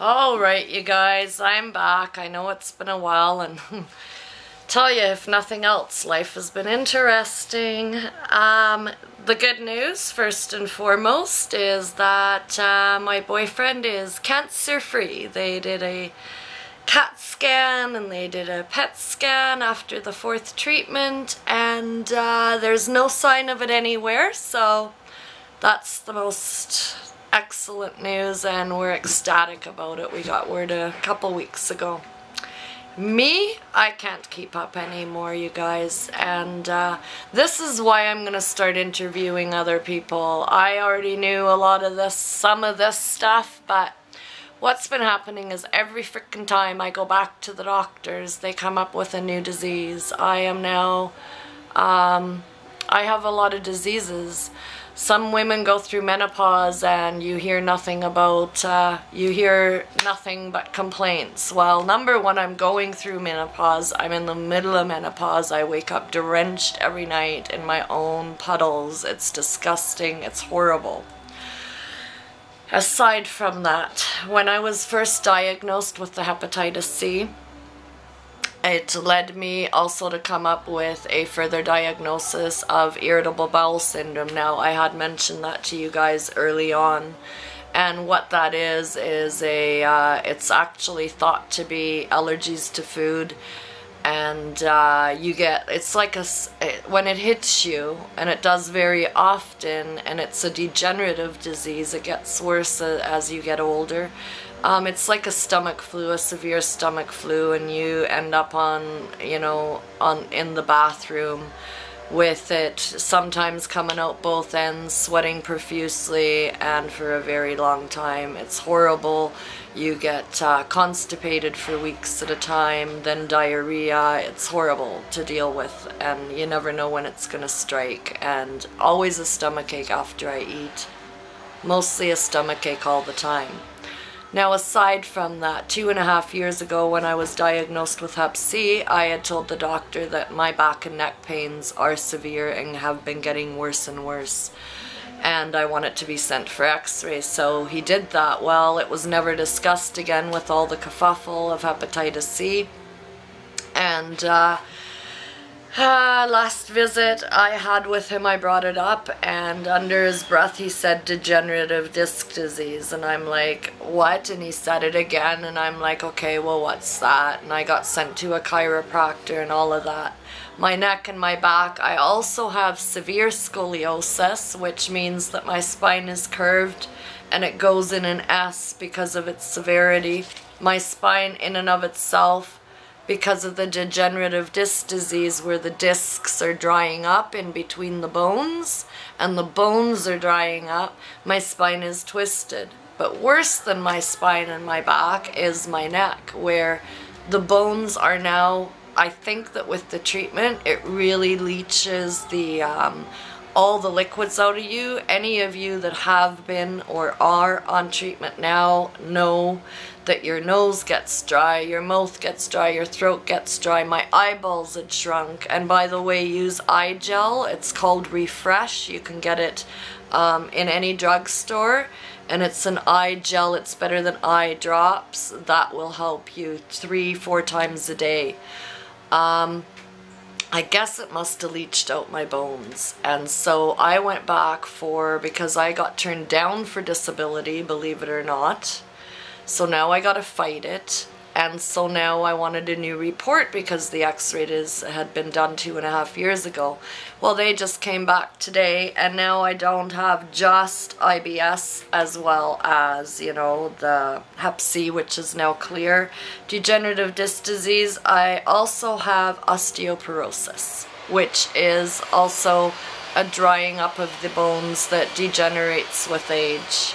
Alright, you guys, I'm back. I know it's been a while, and tell you, if nothing else, life has been interesting. The good news, first and foremost, is that my boyfriend is cancer-free. They did a CAT scan and they did a PET scan after the 4th treatment, and there's no sign of it anywhere, so that's the most excellent news, and we're ecstatic about it. We got word a couple weeks ago. Me, I can't keep up anymore, you guys, and this is why I'm gonna start interviewing other people. I already knew a lot of this, some of this stuff, but what's been happening is every frickin' time I go back to the doctors, they come up with a new disease. I am now, I have a lot of diseases. Some women go through menopause and you hear nothing about, you hear nothing but complaints. Well, number one, I'm going through menopause. I'm in the middle of menopause. I wake up drenched every night in my own puddles. It's disgusting. It's horrible. Aside from that, when I was first diagnosed with the hepatitis C, it led me also to come up with a further diagnosis of irritable bowel syndrome. Now, I had mentioned that to you guys early on, and what that is it's actually thought to be allergies to food, and you get, it's like when it hits you, and it does very often, and it's a degenerative disease. It gets worse as you get older. It's like a stomach flu, a severe stomach flu, and you end up in the bathroom with it sometimes coming out both ends, sweating profusely, and for a very long time. It's horrible. You get constipated for weeks at a time, then diarrhea. It's horrible to deal with, and you never know when it's gonna strike, and always a stomachache after I eat. Mostly a stomachache all the time. Now, aside from that, 2.5 years ago when I was diagnosed with HepC, I had told the doctor that my back and neck pains are severe and have been getting worse and worse, and I want it to be sent for x-rays. So he did that. Well, it was never discussed again with all the kerfuffle of hepatitis C, and last visit I had with him, I brought it up, and under his breath he said degenerative disc disease, and I'm like, what? And he said it again, and I'm like, okay, well, what's that? And I got sent to a chiropractor and all of that. My neck and my back, I also have severe scoliosis, which means that my spine is curved and it goes in an S because of its severity. My spine in and of itself, because of the degenerative disc disease, where the discs are drying up in between the bones and the bones are drying up, my spine is twisted. But worse than my spine and my back is my neck, where the bones are now, I think that with the treatment, it really leaches the all the liquids out of you. Any of you that have been or are on treatment now know that your nose gets dry, your mouth gets dry, your throat gets dry. My eyeballs had shrunk, and by the way, use eye gel. It's called Refresh. You can get it in any drugstore, and it's an eye gel. It's better than eye drops. That will help you 3-4 times a day. I guess it must have leached out my bones, and so I went back because I got turned down for disability, believe it or not. So now I gotta fight it, and so now I wanted a new report because the x-ray had been done 2.5 years ago. Well, they just came back today, and now I don't have just IBS as well as, the HepC, which is now clear. Degenerative disc disease, I also have osteoporosis, which is also a drying up of the bones that degenerates with age.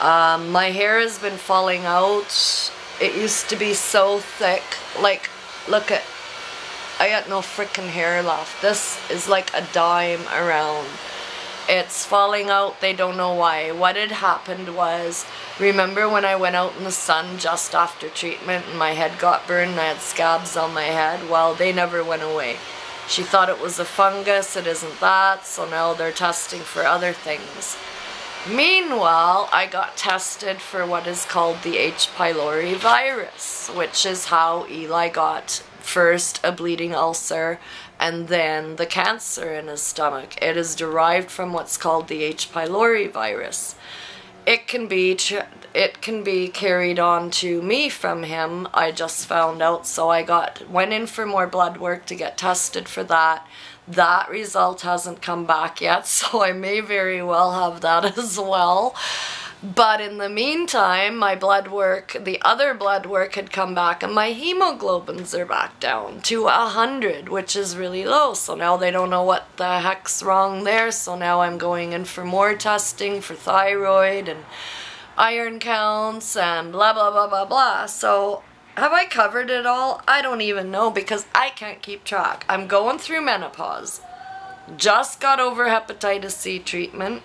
My hair has been falling out. It used to be so thick. Like, look at, I got no freaking hair left. This is like a dime around. It's falling out. They don't know why. What had happened was, remember when I went out in the sun just after treatment and my head got burned and I had scabs on my head? Well, they never went away. She thought it was a fungus. It isn't that. So now they're testing for other things. Meanwhile, I got tested for what is called the H. pylori virus, which is how Eli got first a bleeding ulcer and then the cancer in his stomach. It is derived from what's called the H. pylori virus. It can be carried on to me from him. I just found out, so I went in for more blood work to get tested for that. That result hasn't come back yet, so I may very well have that as well. But in the meantime, my blood work, the other blood work had come back, and my hemoglobins are back down to 100, which is really low. So now they don't know what the heck's wrong there. So now I'm going in for more testing for thyroid and iron counts and blah, blah, blah, blah, blah. So have I covered it all? I don't even know, because I can't keep track. I'm going through menopause. Just got over hepatitis C treatment.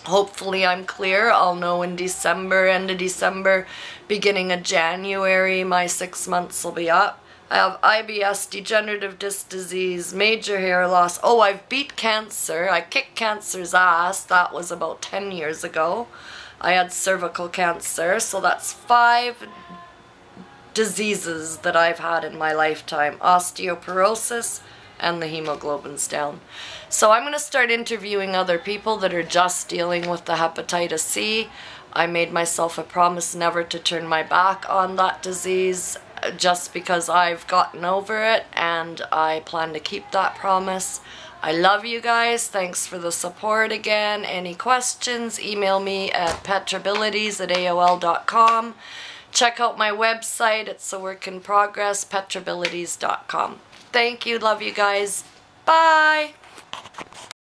Hopefully I'm clear. I'll know in December, end of December, beginning of January, my 6 months will be up. I have IBS, degenerative disc disease, major hair loss. Oh, I've beat cancer. I kicked cancer's ass. That was about 10 years ago. I had cervical cancer, so that's 5 diseases that I've had in my lifetime. Osteoporosis, and the hemoglobin's down. So I'm going to start interviewing other people that are just dealing with the hepatitis C. I made myself a promise never to turn my back on that disease, just because I've gotten over it, and I plan to keep that promise. I love you guys. Thanks for the support again. Any questions, email me at petrabilities@aol.com. Check out my website. It's a work in progress, petrabilities.com. Thank you. Love you guys. Bye.